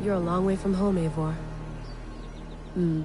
You're a long way from home, Eivor. Hmm.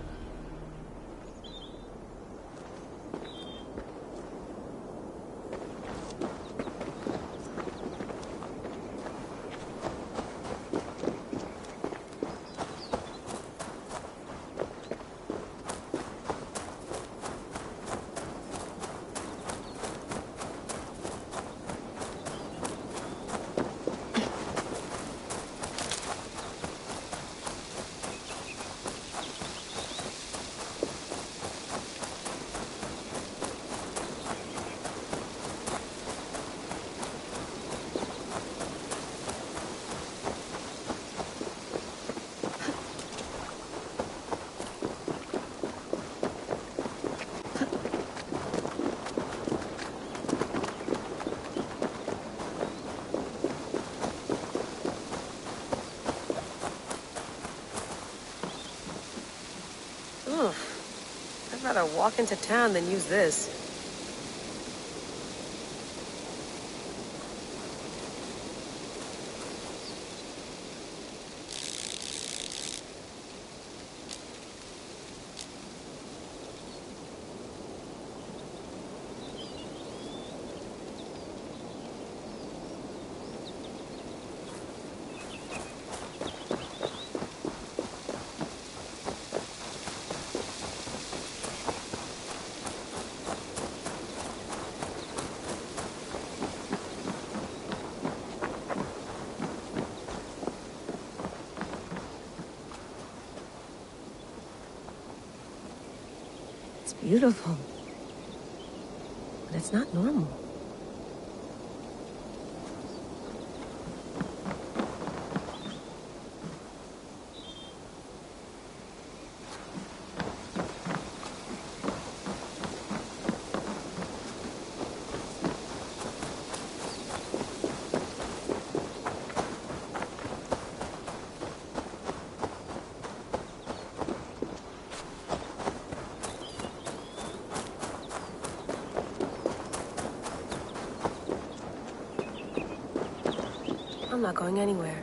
Ugh. I'd rather walk into town than use this. It's beautiful. But it's not normal. I'm not going anywhere.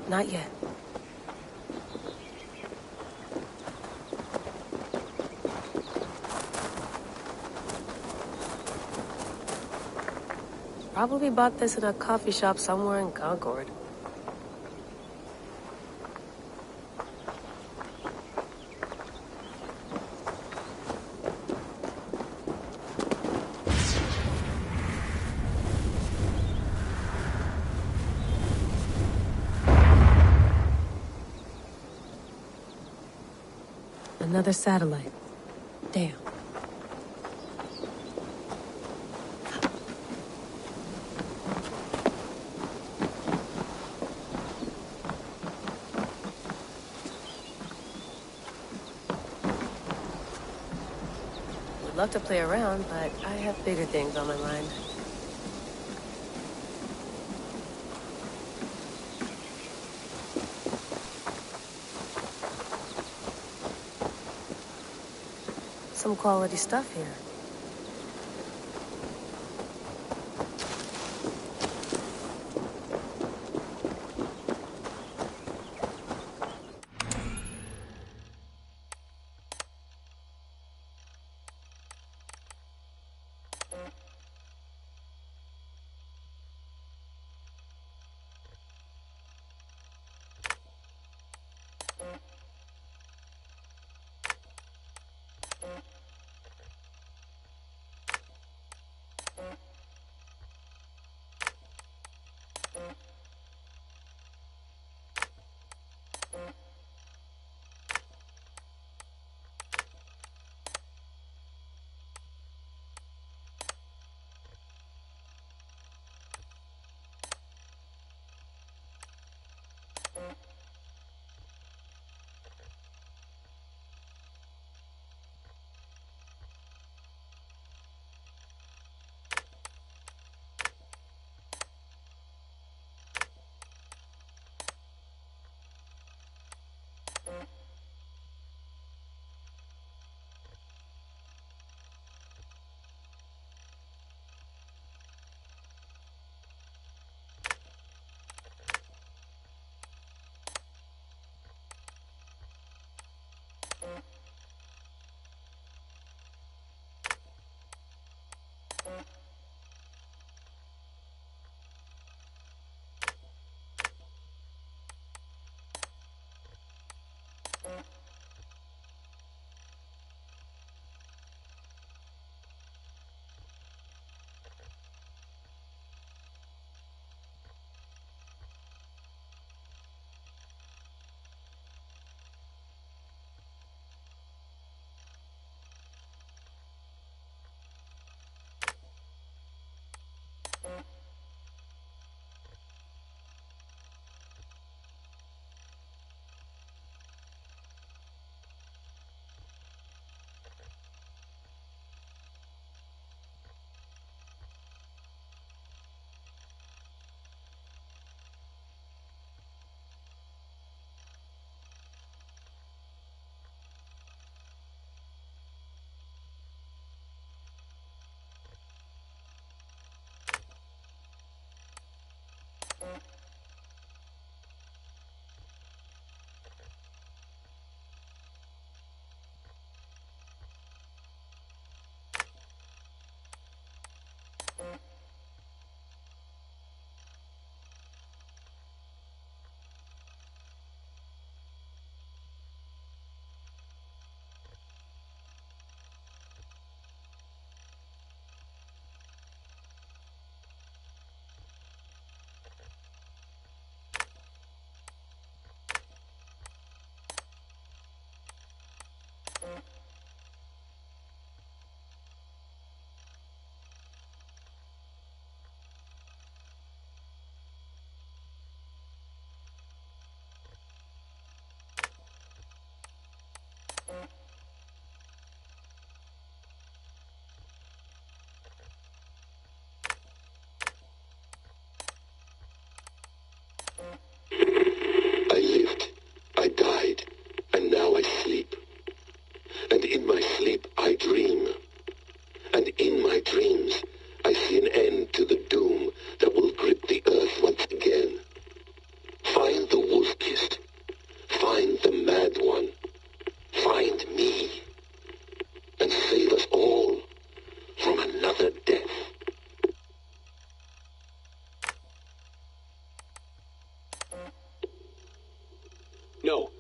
Not yet. Probably bought this in a coffee shop somewhere in Concord. Another satellite. Damn. Would love to play around, but I have bigger things on my mind. Some quality stuff here.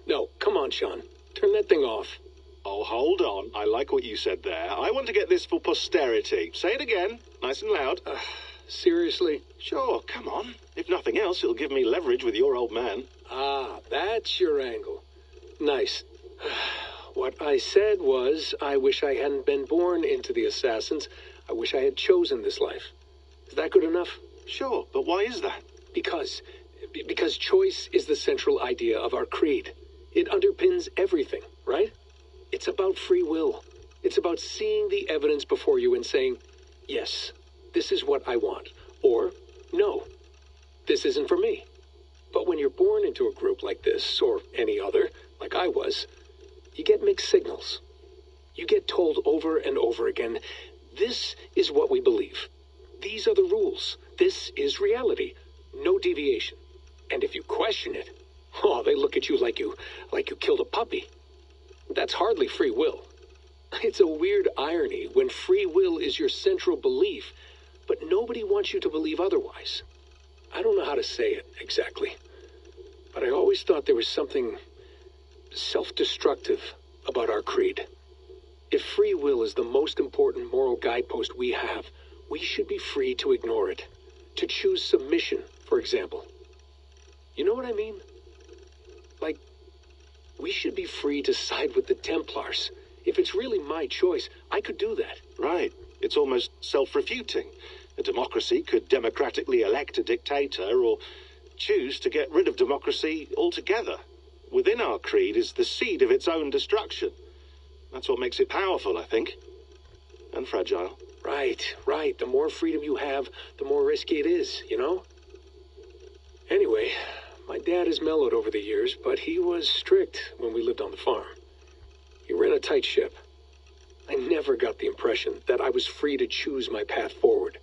No, come on, Sean. Turn that thing off. Oh, hold on. I like what you said there. I want to get this for posterity. Say it again, nice and loud. Seriously? Sure, come on. If nothing else, it'll give me leverage with your old man. Ah, that's your angle. Nice. What I said was, I wish I hadn't been born into the Assassins. I wish I had chosen this life. Is that good enough? Sure, but why is that? Because choice is the central idea of our creed. It underpins everything, right? It's about free will. It's about seeing the evidence before you and saying, yes, this is what I want. Or, no, this isn't for me. But when you're born into a group like this, or any other, like I was, you get mixed signals. You get told over and over again, this is what we believe. These are the rules. This is reality. No deviation. And if you question it, oh, they look at you like you killed a puppy. That's hardly free will. It's a weird irony when free will is your central belief, but nobody wants you to believe otherwise. I don't know how to say it exactly, but I always thought there was something self-destructive about our creed. If free will is the most important moral guidepost we have, we should be free to ignore it. To choose submission, for example. You know what I mean? Like, we should be free to side with the Templars. If it's really my choice, I could do that. Right. It's almost self-refuting. A democracy could democratically elect a dictator or choose to get rid of democracy altogether. Within our creed is the seed of its own destruction. That's what makes it powerful, I think. And fragile. Right. The more freedom you have, the more risky it is, you know? Anyway, my dad has mellowed over the years, but he was strict when we lived on the farm. He ran a tight ship. I never got the impression that I was free to choose my path forward.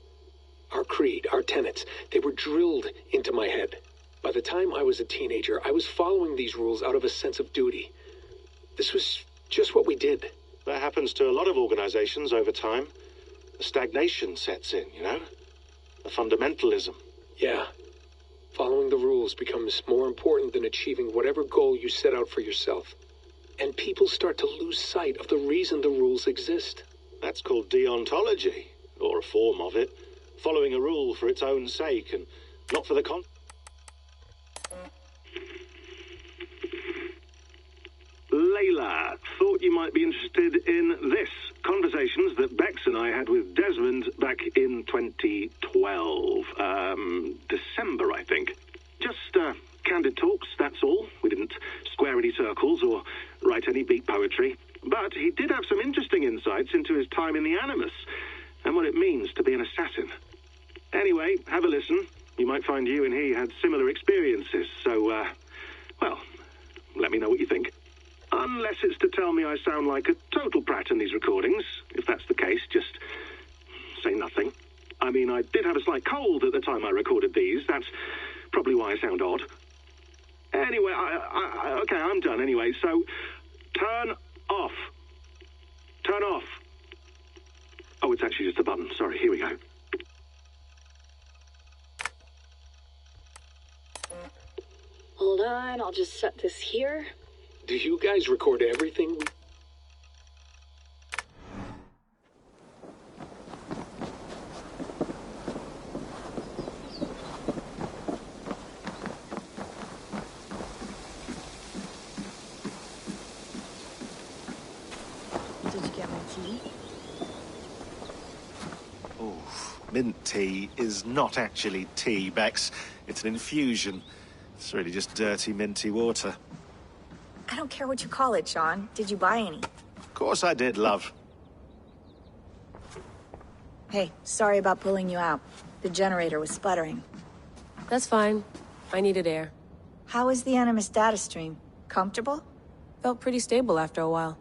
Our creed, our tenets, they were drilled into my head. By the time I was a teenager, I was following these rules out of a sense of duty. This was just what we did. That happens to a lot of organizations over time. The stagnation sets in, you know? The fundamentalism. Yeah. Following the rules becomes more important than achieving whatever goal you set out for yourself. And people start to lose sight of the reason the rules exist. That's called deontology, or a form of it. Following a rule for its own sake and not for the Layla, thought you might be interested in this. Conversations that Bex and I had with Desmond back in 2012. December, I think. Just candid talks, that's all. We didn't square any circles or write any beat poetry. But he did have some interesting insights into his time in the Animus and what it means to be an assassin. Anyway, have a listen. You might find you and he had similar experiences. So, well, let me know what you think. Unless it's to tell me I sound like a total prat in these recordings. If that's the case, just say nothing. I mean, I did have a slight cold at the time I recorded these. That's probably why I sound odd. Anyway, okay, I'm done anyway. So, turn off. Turn off. Oh, it's actually just a button. Sorry, here we go. Hold on, I'll just set this here. Do you guys record everything? Did you get my tea? Oh, mint tea is not actually tea, Bex. It's an infusion. It's really just dirty, minty water. I don't care what you call it, Sean. Did you buy any? Of course I did, love. Hey, sorry about pulling you out. The generator was sputtering. That's fine. I needed air. How is the Animus data stream? Comfortable? Felt pretty stable after a while.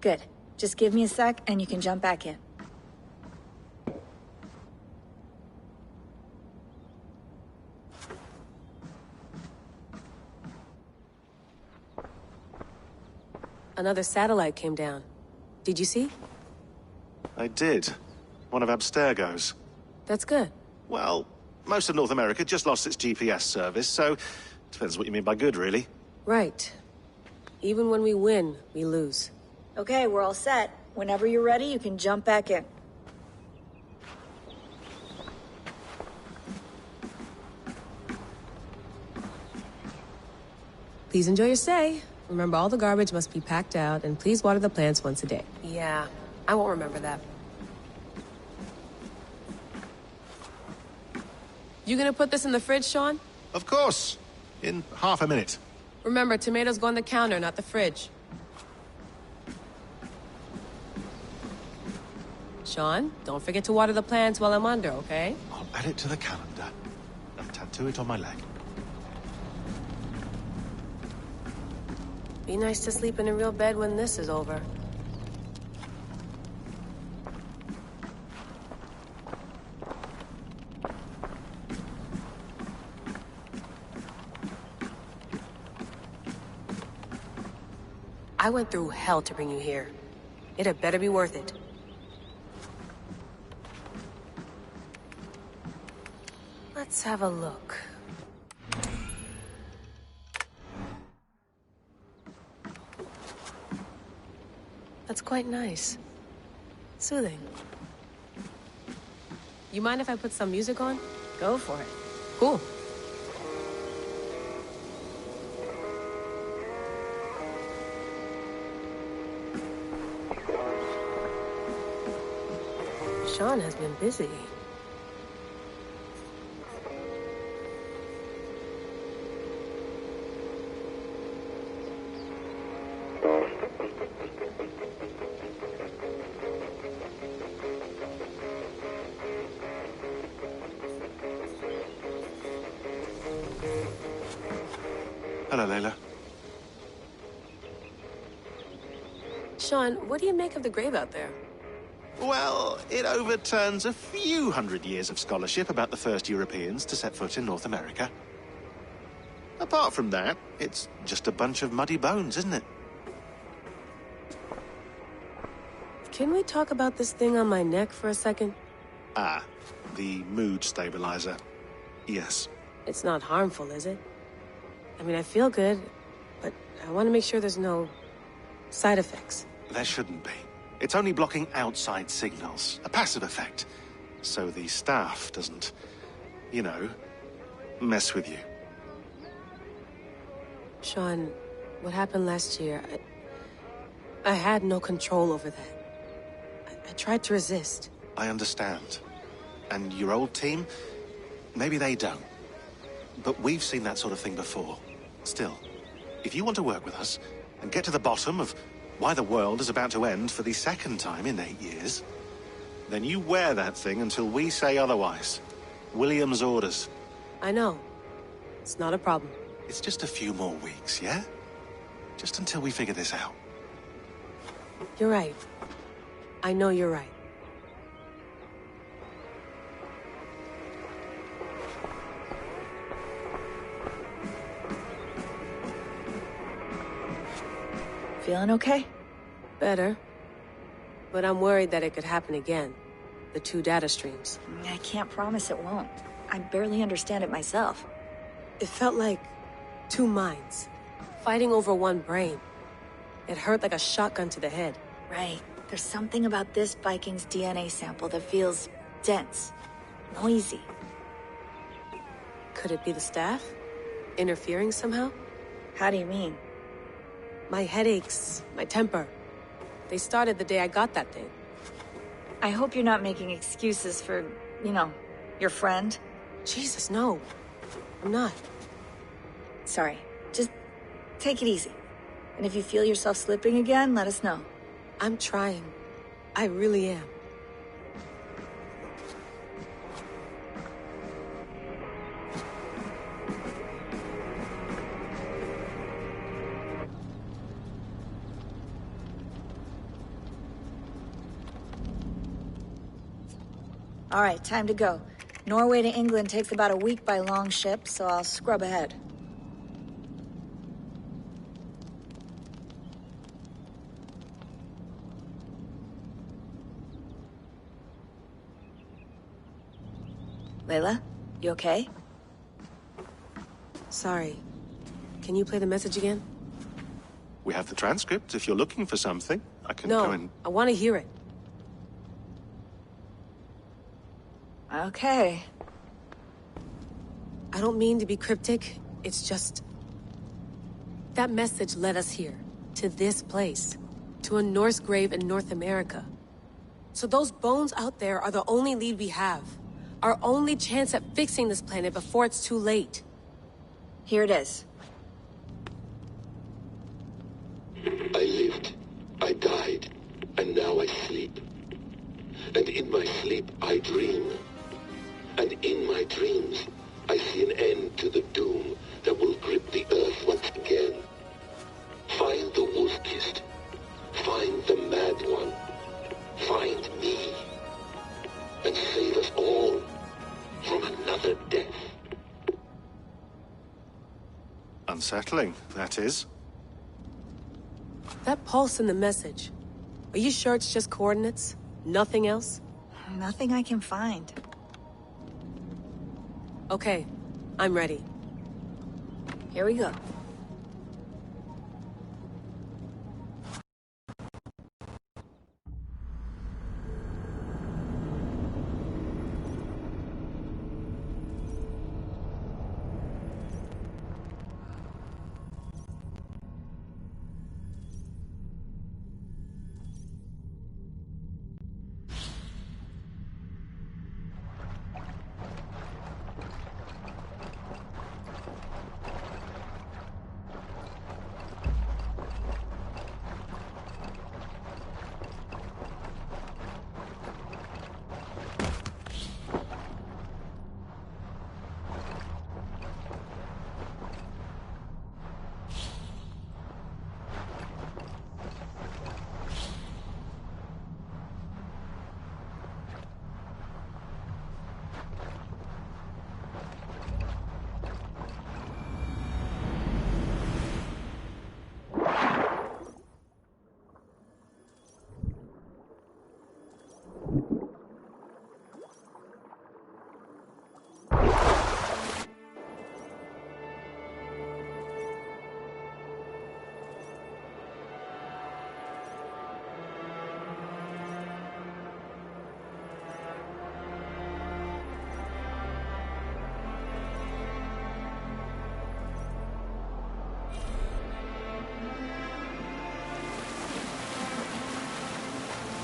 Good. Just give me a sec and you can jump back in. Another satellite came down. Did you see? I did. One of Abstergo's. That's good. Well, most of North America just lost its GPS service, so depends what you mean by good, really. Right. Even when we win, we lose. Okay, we're all set. Whenever you're ready, you can jump back in. Please enjoy your stay. Remember, all the garbage must be packed out, and please water the plants once a day. Yeah, I won't remember that. You gonna put this in the fridge, Sean? Of course. In half a minute. Remember, tomatoes go on the counter, not the fridge. Sean, don't forget to water the plants while I'm under, okay? I'll add it to the calendar and tattoo it on my leg. Be nice to sleep in a real bed when this is over. I went through hell to bring you here. It had better be worth it. Let's have a look. That's quite nice. Soothing. You mind if I put some music on? Go for it. Cool. Sean has been busy. Hello, Layla. Sean, what do you make of the grave out there? Well, it overturns a few hundred years of scholarship about the first Europeans to set foot in North America. Apart from that, it's just a bunch of muddy bones, isn't it? Can we talk about this thing on my neck for a second? Ah, the mood stabilizer. Yes. It's not harmful, is it? I mean, I feel good, but I want to make sure there's no side effects. There shouldn't be. It's only blocking outside signals, a passive effect. So the staff doesn't, you know, mess with you. Sean, what happened last year, I had no control over that. I tried to resist. I understand. And your old team, maybe they don't. But we've seen that sort of thing before. Still, if you want to work with us and get to the bottom of why the world is about to end for the second time in 8 years, then you wear that thing until we say otherwise. William's orders. I know. It's not a problem. It's just a few more weeks, yeah? Just until we figure this out. You're right. I know you're right. Feeling okay? Better. But I'm worried that it could happen again. The two data streams. I can't promise it won't. I barely understand it myself. It felt like two minds, fighting over one brain. It hurt like a shotgun to the head. Right. There's something about this Viking's DNA sample that feels dense, noisy. Could it be the staff? Interfering somehow? How do you mean? My headaches, my temper. They started the day I got that thing. I hope you're not making excuses for, you know, your friend. Jesus, no. I'm not. Sorry. Just take it easy. And if you feel yourself slipping again, let us know. I'm trying. I really am. All right, time to go. Norway to England takes about a week by long ship, so I'll scrub ahead. Layla, you okay? Sorry. Can you play the message again? We have the transcript. If you're looking for something, I can No, go and... I want to hear it. Okay. I don't mean to be cryptic. It's just... that message led us here. To this place. To a Norse grave in North America. So those bones out there are the only lead we have. Our only chance at fixing this planet before it's too late. Here it is. I lived, I died, and now I sleep. And in my sleep I dream. And in my dreams I see an end to the doom that will grip the earth once again. Find the wolf-kissed. Find the mad one. Find me. And save us all from another death. Unsettling, that is. That pulse in the message. Are you sure it's just coordinates? Nothing else? Nothing I can find. Okay, I'm ready. Here we go.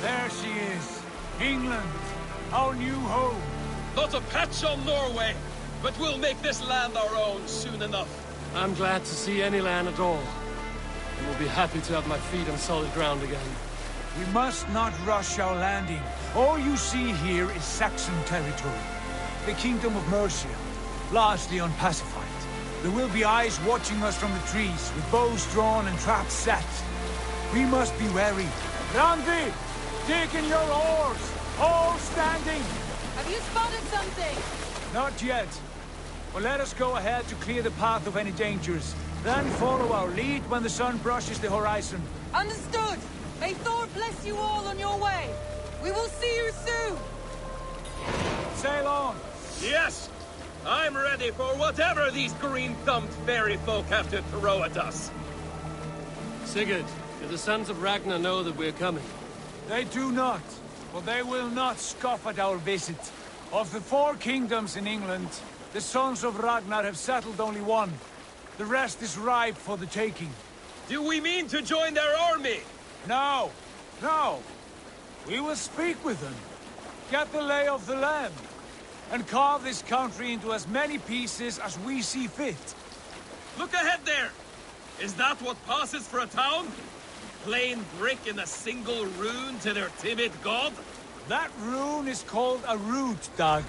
There she is. England, our new home. Not a patch on Norway, but we'll make this land our own soon enough. I'm glad to see any land at all. And will be happy to have my feet on solid ground again. We must not rush our landing. All you see here is Saxon territory. The Kingdom of Mercia, largely unpacified. There will be eyes watching us from the trees, with bows drawn and traps set. We must be wary. Randi! Dig in your oars! All standing! Have you spotted something? Not yet. But let us go ahead to clear the path of any dangers. Then follow our lead when the sun brushes the horizon. Understood! May Thor bless you all on your way! We will see you soon! Sail on! Yes! I'm ready for whatever these green-thumbed fairy folk have to throw at us. Sigurd, do the sons of Ragnar know that we're coming? They do not, but they will not scoff at our visit. Of the 4 kingdoms in England, the sons of Ragnar have settled only one. The rest is ripe for the taking. Do we mean to join their army? No, no. We will speak with them, get the lay of the land, and carve this country into as many pieces as we see fit. Look ahead there! Is that what passes for a town? Plain brick in a single rune to their timid god? That rune is called a root, Dag.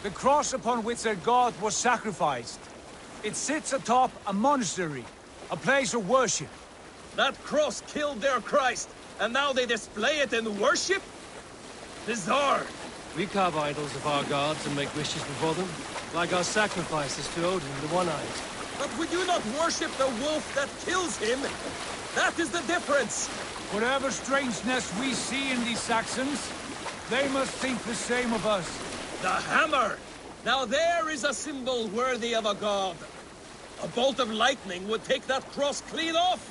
The cross upon which their god was sacrificed. It sits atop a monastery, a place of worship. That cross killed their Christ, and now they display it in worship? Bizarre! We carve idols of our gods and make wishes before them, like our sacrifices to Odin, the One-Eyed. But we do not worship the wolf that kills him! That is the difference! Whatever strangeness we see in these Saxons, they must think the same of us. The hammer! Now there is a symbol worthy of a god. A bolt of lightning would take that cross clean off!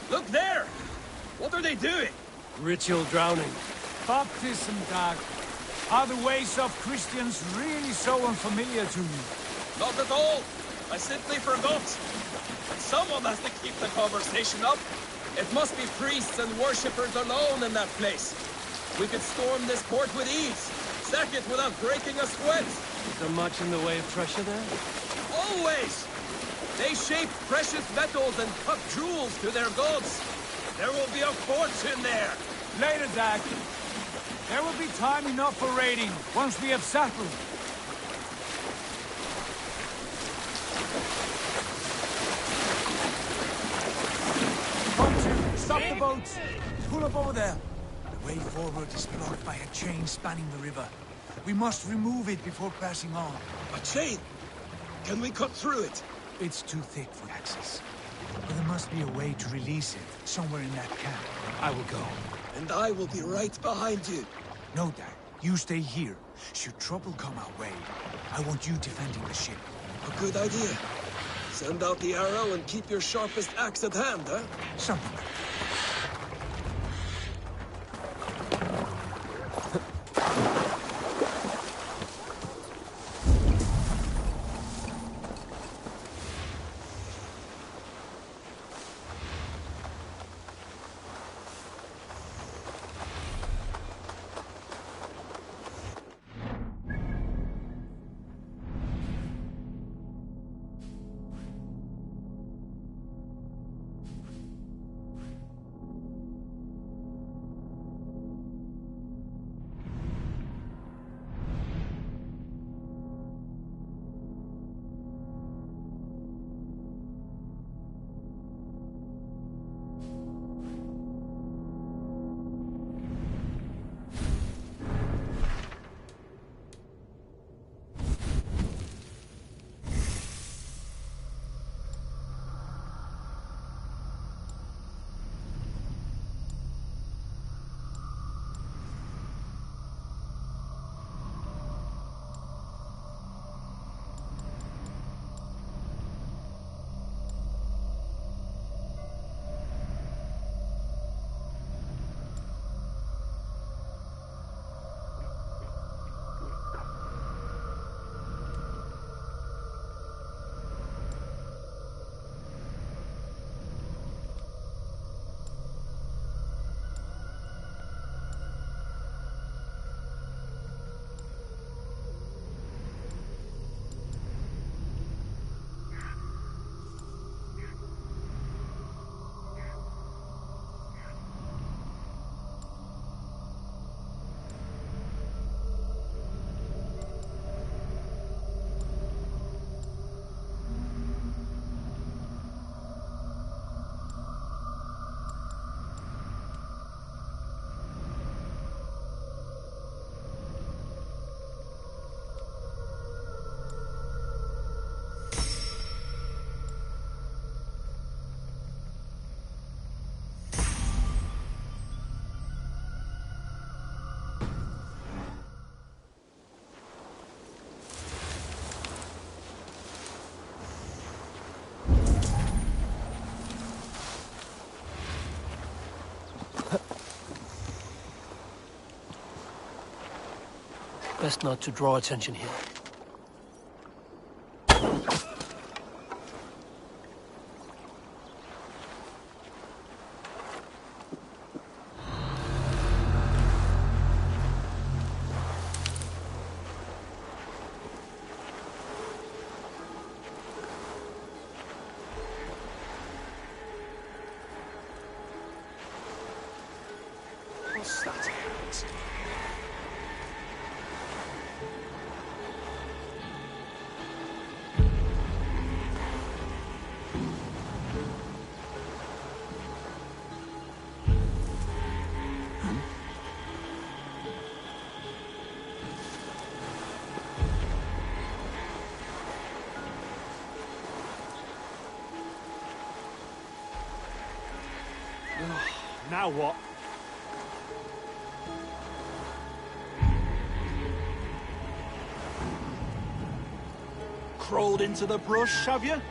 Look there! What are they doing? Ritual drowning. Baptism, Dag. Are the ways of Christians really so unfamiliar to you? Not at all. I simply forgot. Someone has to keep the conversation up. It must be priests and worshippers alone in that place. We could storm this port with ease. Sack it without breaking a sweat. Is there much in the way of treasure there? Always! They shape precious metals and cut jewels to their gods. There will be a fortune there. Later, Dag. There will be time enough for raiding, once we have settled. Come to, stop the boats. Pull up over there. The way forward is blocked by a chain spanning the river. We must remove it before pressing on. A chain? Can we cut through it? It's too thick for access. But there must be a way to release it, somewhere in that camp. I will go. And I will be right behind you. No, Dad. You stay here. Should trouble come our way, I want you defending the ship. A good idea. Send out the arrow and keep your sharpest axe at hand, huh? Something like that. Best not to draw attention here. What's that? Now what? crawled into the brush, have you?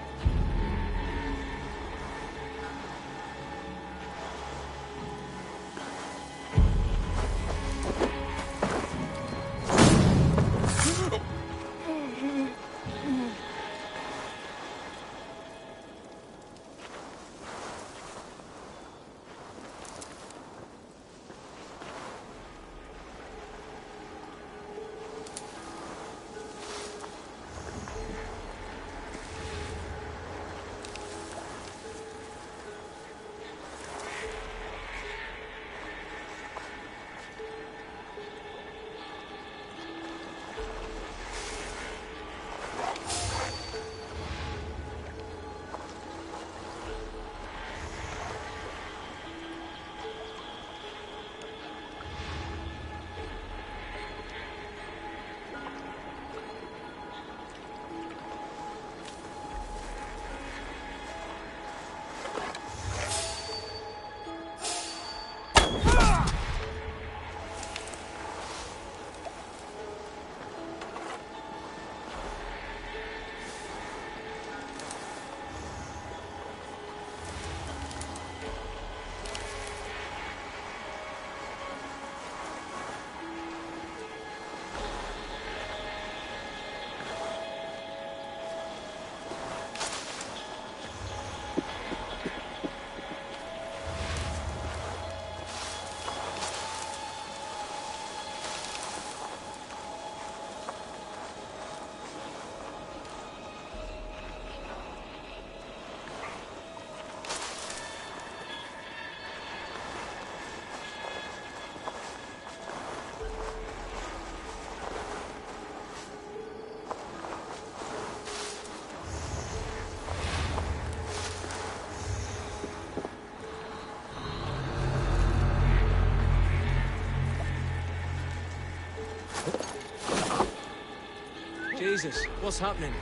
Jesus, what's happening?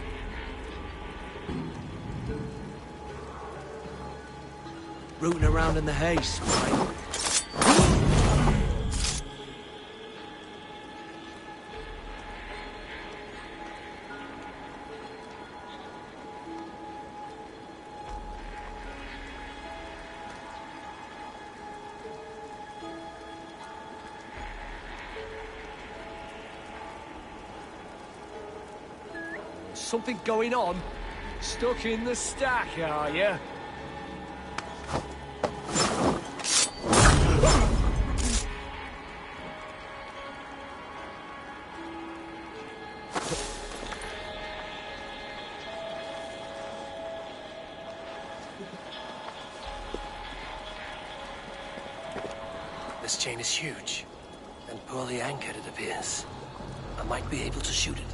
Rooting around in the hay, swine. Something going on? Stuck in the stack, are you? This chain is huge, and poorly anchored, it appears. I might be able to shoot it.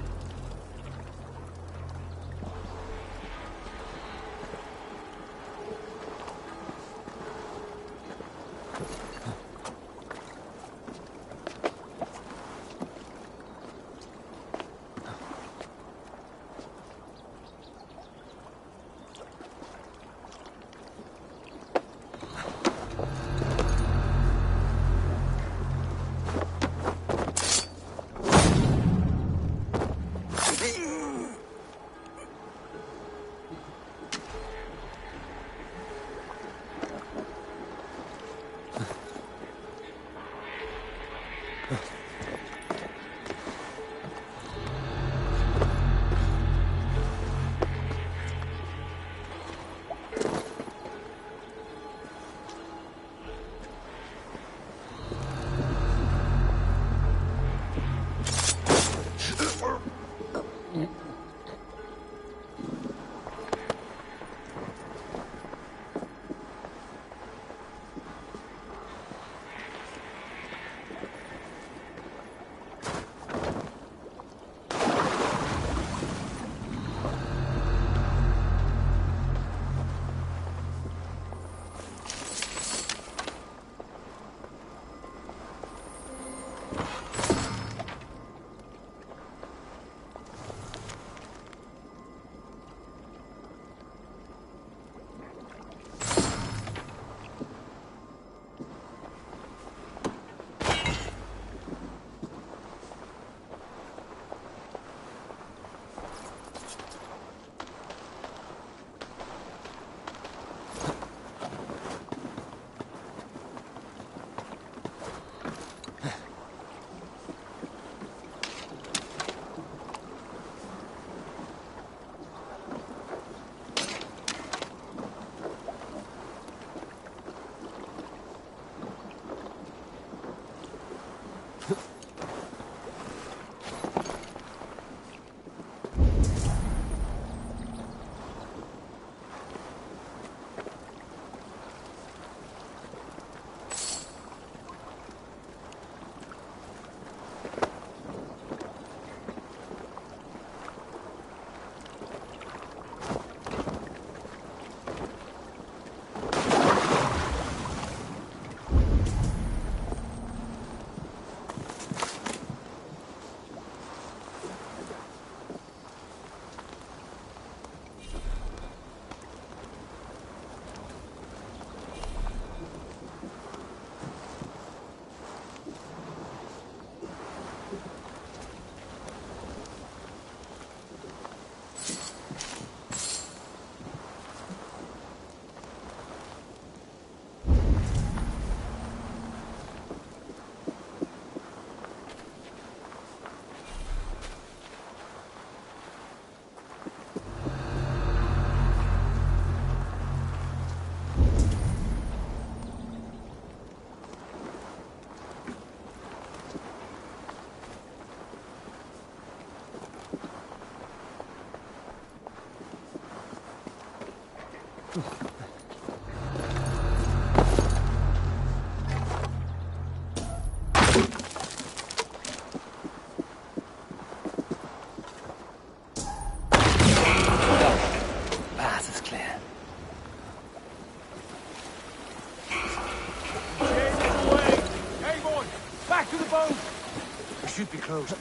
should be close now,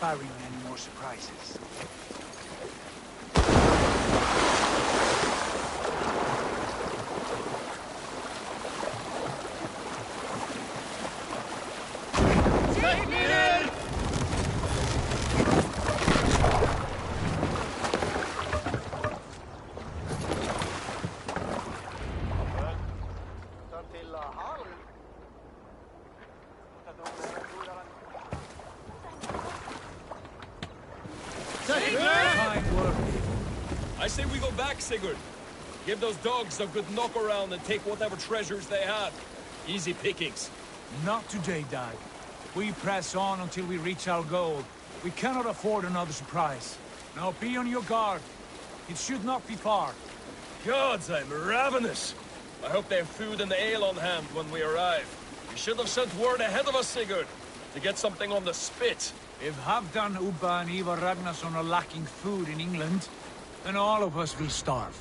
barring any more surprises. I say we go back, Sigurd. Give those dogs a good knock around and take whatever treasures they have. Easy pickings. Not today, Dag. We press on until we reach our goal. We cannot afford another surprise. Now be on your guard. It should not be far. Gods, I'm ravenous. I hope they have food and ale on hand when we arrive. You should have sent word ahead of us, Sigurd, to get something on the spit. If Halfdan, Ubba and Ivar Ragnarsson are lacking food in England, then all of us will starve.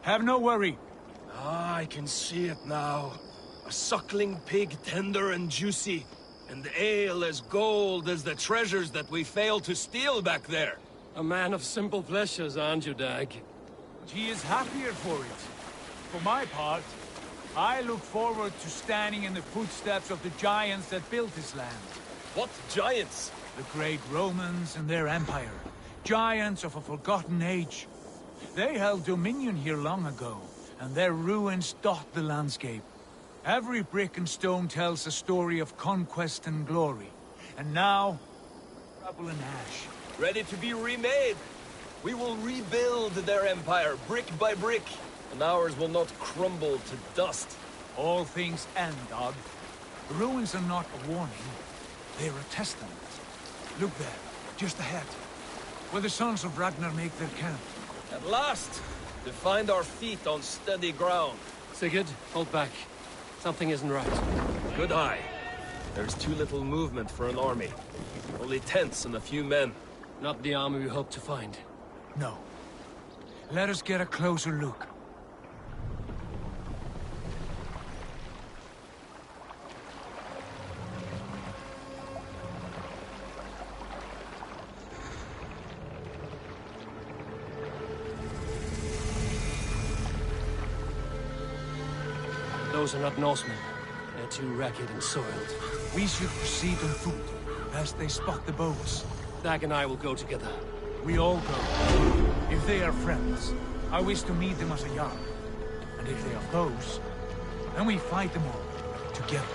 Have no worry. Ah, I can see it now. A suckling pig, tender and juicy, and ale as gold as the treasures that we failed to steal back there. A man of simple pleasures, aren't you, Dag? He is happier for it. For my part, I look forward to standing in the footsteps of the giants that built this land. What giants? The great Romans and their empire. Giants of a forgotten age. They held dominion here long ago, and their ruins dot the landscape. Every brick and stone tells a story of conquest and glory. And now, rubble and ash. Ready to be remade. We will rebuild their empire, brick by brick, and ours will not crumble to dust. All things end, Dag. The ruins are not a warning. They're a testament. Look there, just ahead, where the sons of Ragnar make their camp. At last, to find our feet on steady ground. Sigurd, hold back. Something isn't right. Good eye. There's too little movement for an army. Only tents and a few men. Not the army we hope to find. No. Let us get a closer look. Those are not Norsemen. They're too ragged and soiled. We should proceed on foot, lest they spot the boats. Dag and I will go together. We all go. If they are friends, I wish to meet them as a Jarl. And if they are foes, then we fight them all, together.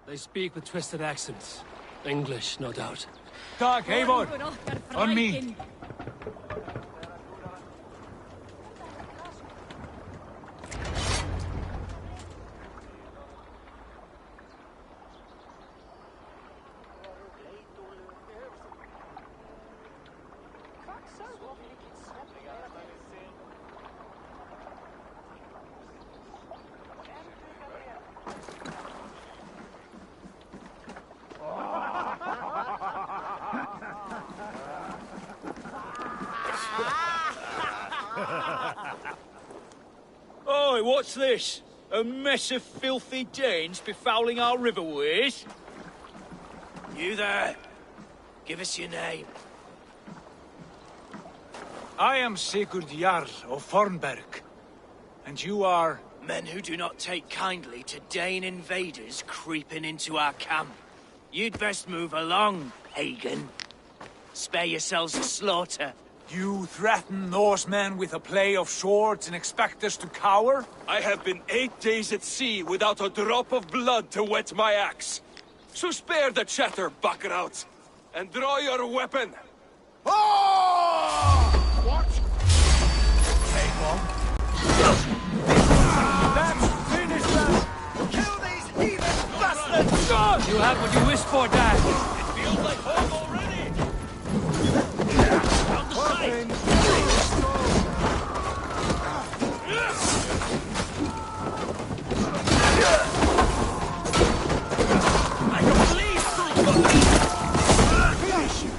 They speak with twisted accents. English, no doubt. Dag, Eivor! On me! Oi, what's this? A mess of filthy Danes befouling our riverways? You there! Give us your name. I am Sigurd Jarl of Fornberg. And you are... Men who do not take kindly to Dane invaders creeping into our camp. You'd best move along, pagan. Spare yourselves the slaughter. You threaten Norsemen with a play of swords and expect us to cower? I have been 8 days at sea without a drop of blood to wet my axe. So spare the chatter, buckerouts, and draw your weapon. Oh! What? Let's finish them! Kill these heathen bastards! You have what you wished for, Dad. It feels like home already! Down the side! I don't believe finish you!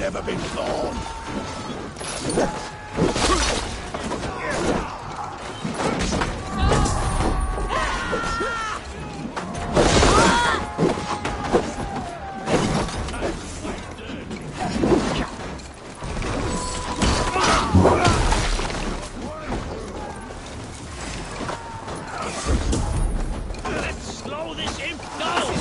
Never been born. Let's slow this imp down!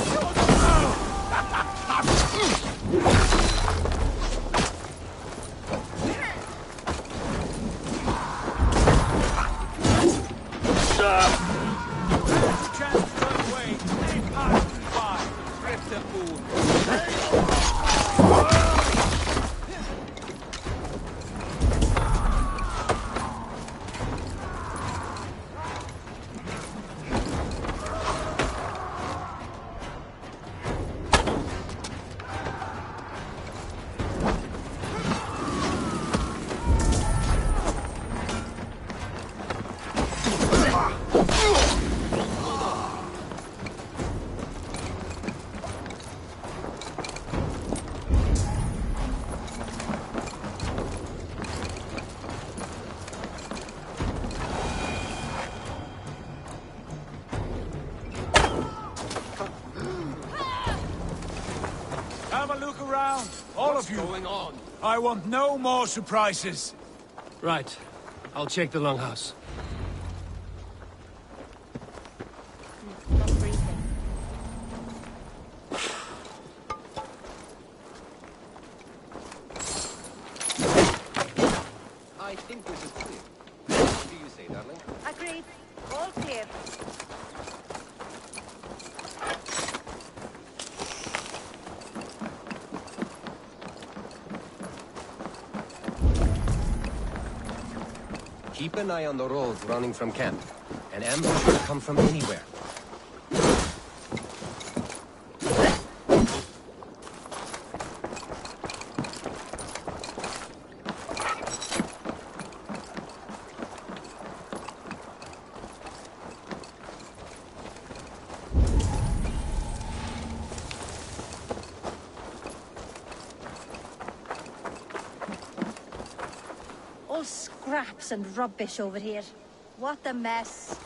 Have a look around, all of you. What's going on? I want no more surprises. Right. I'll check the longhouse. I think this is clear. What do you say, darling? Agreed. All clear. Keep an eye on the roads running from camp. An ambush will come from anywhere. All scraps and rubbish over here. What a mess.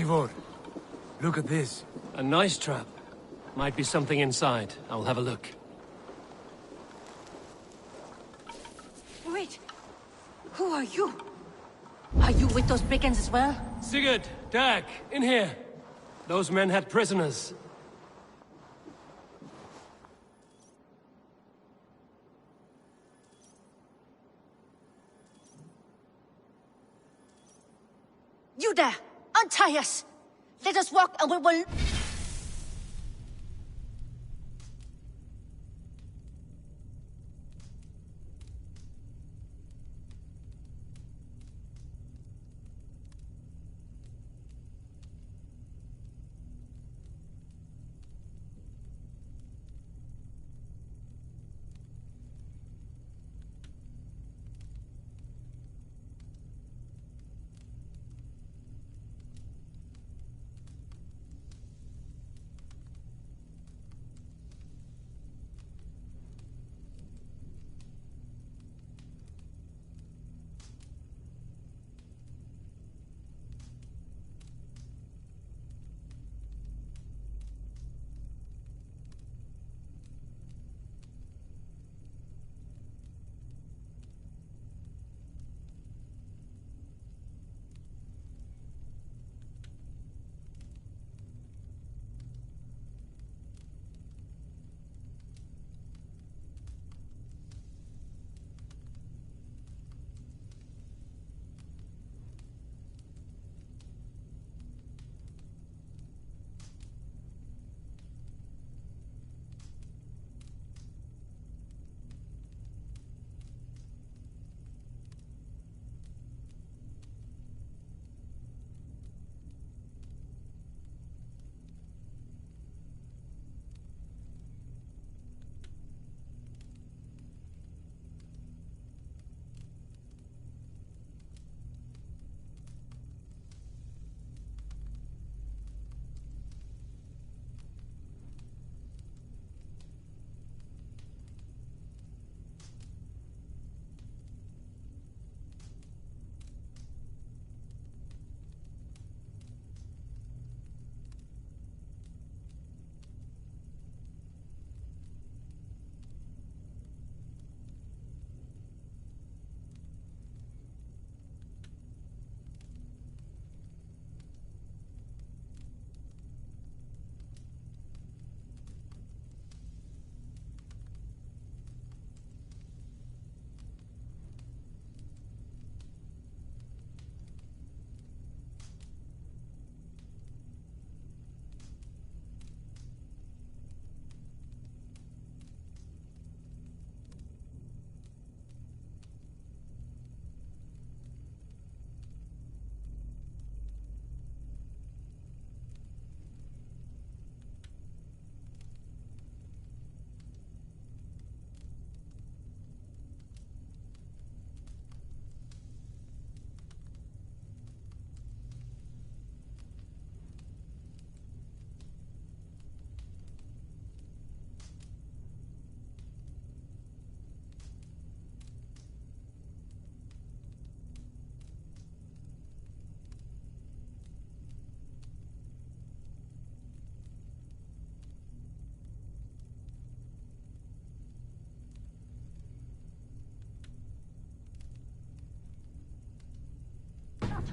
Eivor, look at this. A nice trap. Might be something inside. I'll have a look. Wait. Who are you? Are you with those brigands as well? Sigurd, Dag, in here. Those men had prisoners. You there! Untie us! Let us walk and we will...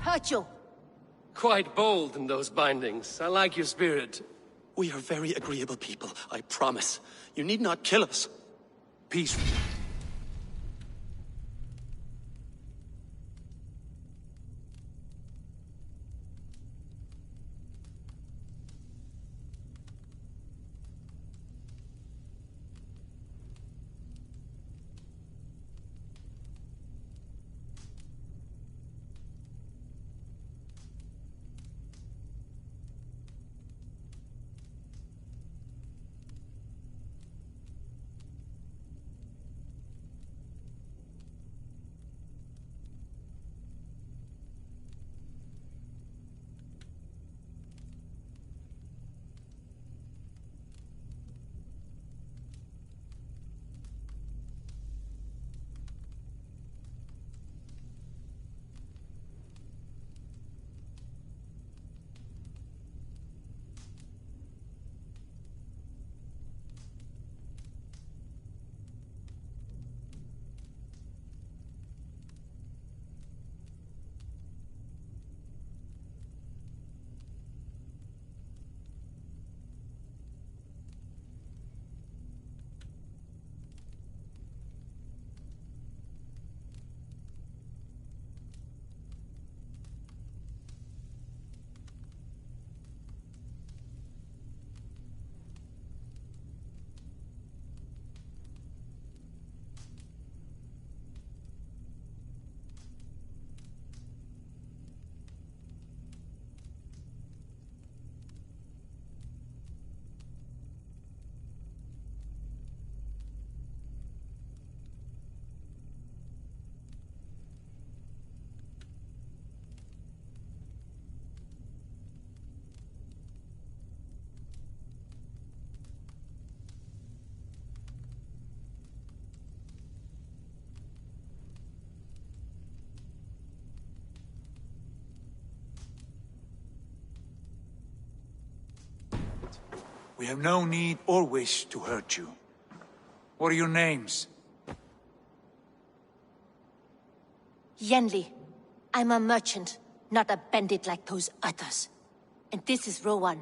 Hurt you! Quite bold in those bindings. I like your spirit. We are very agreeable people, I promise. You need not kill us. Peaceful. We have no need or wish to hurt you. What are your names? Yenli. I'm a merchant, not a bandit like those others. And this is Rowan.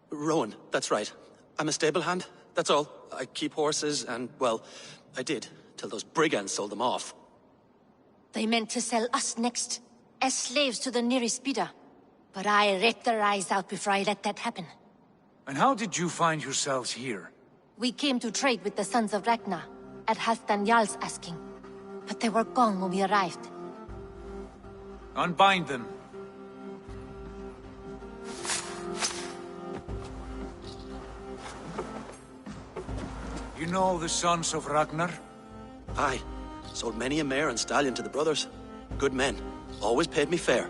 Rowan, that's right. I'm a stable hand, that's all. I keep horses and, well, I did, till those brigands sold them off. They meant to sell us next, as slaves to the nearest bidder. But I ripped their eyes out before I let that happen. And how did you find yourselves here? We came to trade with the Sons of Ragnar, at Halfdan Jarl's asking. But they were gone when we arrived. Unbind them. You know the Sons of Ragnar? Aye. Sold many a mare and stallion to the brothers. Good men. Always paid me fair.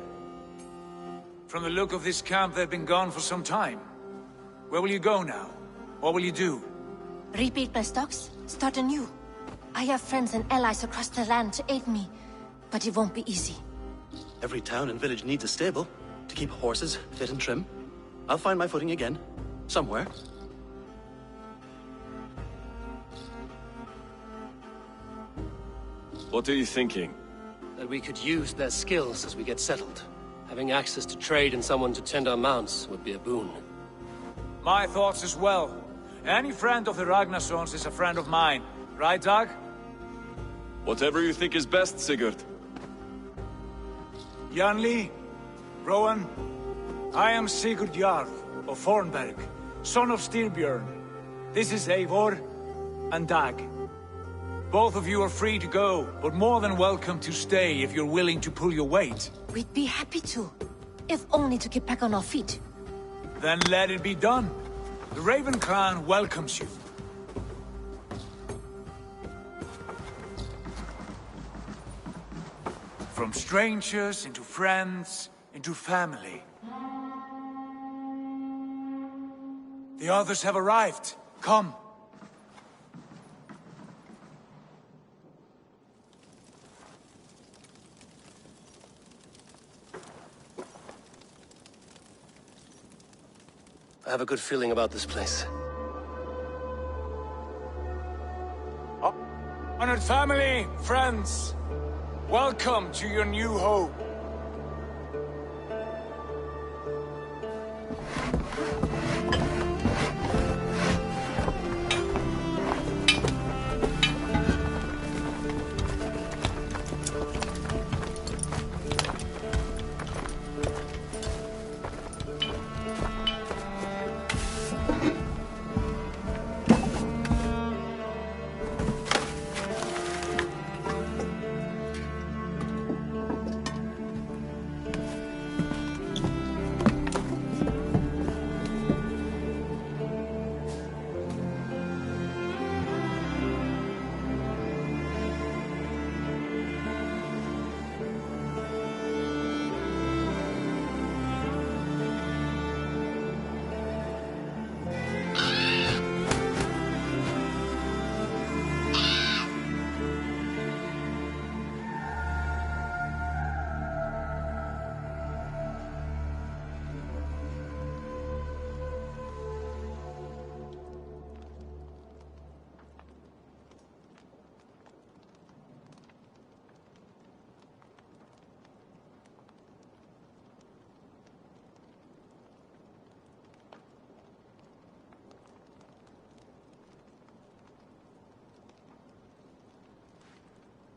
From the look of this camp, they've been gone for some time. Where will you go now? What will you do? Rebuild my stocks, start anew. I have friends and allies across the land to aid me, but it won't be easy. Every town and village needs a stable to keep horses fit and trim. I'll find my footing again. Somewhere. What are you thinking? That we could use their skills as we get settled. Having access to trade and someone to tend our mounts would be a boon. My thoughts as well. Any friend of the Ragnarsons is a friend of mine. Right, Dag? Whatever you think is best, Sigurd. Janli, Rowan, I am Sigurd Jarl of Fornberg, son of Styrbjörn. This is Eivor and Dag. Both of you are free to go, but more than welcome to stay if you're willing to pull your weight. We'd be happy to, if only to get back on our feet. Then let it be done. The Raven clan welcomes you. From strangers into friends, into family. The others have arrived. Come. I have a good feeling about this place. Honored family, friends, welcome to your new home.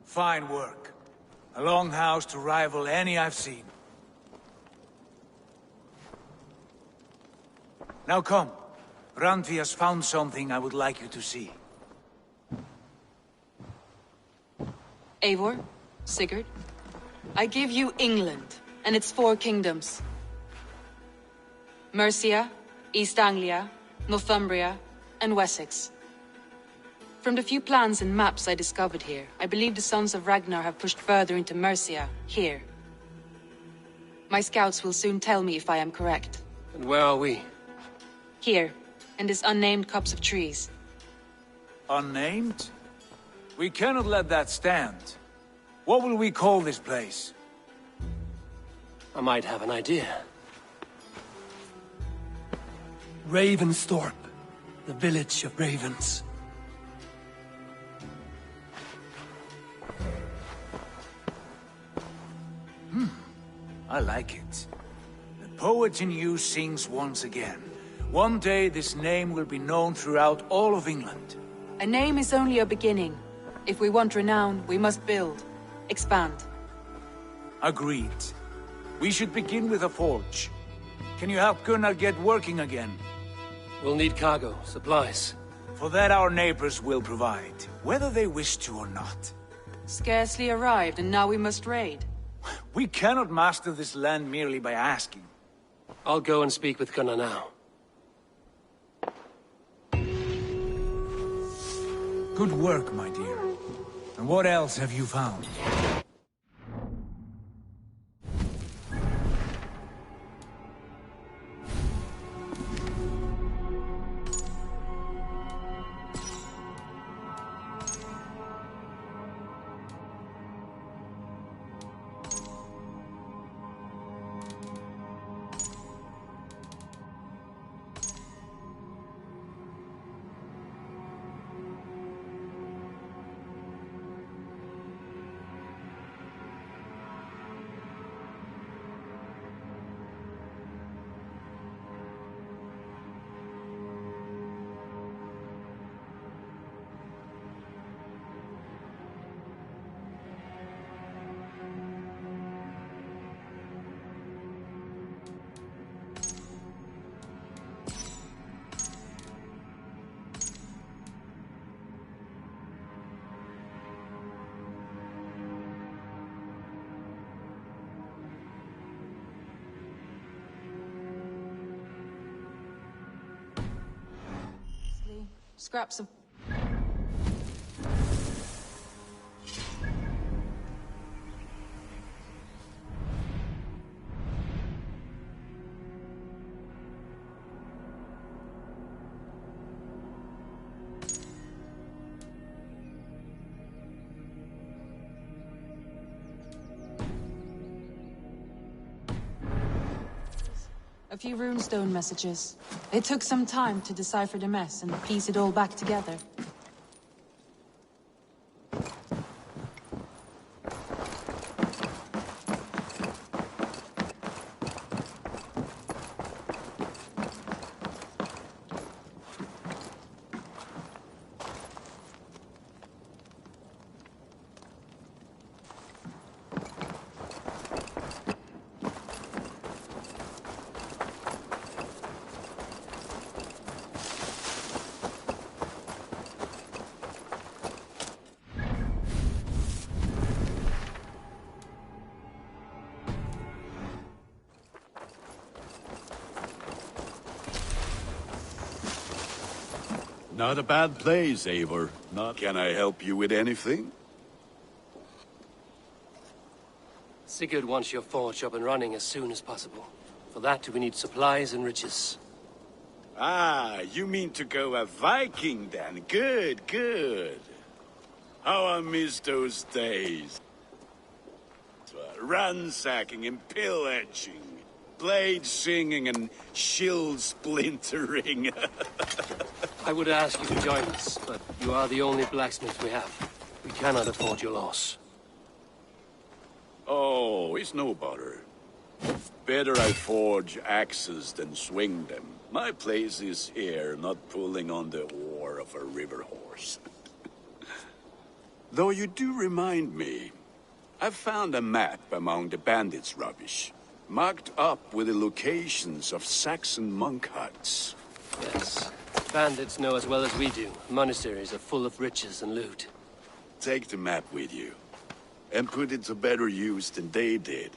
Fine work. A longhouse to rival any I've seen. Now come. Randvi has found something I would like you to see. Eivor, Sigurd, I give you England and its 4 kingdoms. Mercia, East Anglia, Northumbria, and Wessex. From the few plans and maps I discovered here, I believe the Sons of Ragnar have pushed further into Mercia, here. My scouts will soon tell me if I am correct. And where are we? Here, in this unnamed copse of trees. Unnamed? We cannot let that stand. What will we call this place? I might have an idea. Ravensthorpe, the village of ravens. I like it. The poet in you sings once again. One day this name will be known throughout all of England. A name is only a beginning. If we want renown, we must build. Expand. Agreed. We should begin with a forge. Can you help Gunnar get working again? We'll need cargo, supplies. For that our neighbors will provide, whether they wish to or not. Scarcely arrived, and now we must raid. We cannot master this land merely by asking. I'll go and speak with Gunnar now. Good work, my dear. And what else have you found? Scraps of... A few runestone messages. It took some time to decipher the mess and piece it all back together. Not a bad place, Eivor. Not. Can I help you with anything? Sigurd wants your forge up and running as soon as possible. For that, we need supplies and riches. Ah, you mean to go a Viking then? Good, good. How I miss those days. Ransacking and pillaging. Blade singing and shield splintering. I would ask you to join us, but you are the only blacksmith we have. We cannot afford your loss. Oh, it's no bother. Better I forge axes than swing them. My place is here, not pulling on the oar of a river horse. Though you do remind me, I found a map among the bandits' rubbish, marked up with the locations of Saxon monk huts. Yes. Bandits know as well as we do. Monasteries are full of riches and loot. Take the map with you, and put it to better use than they did.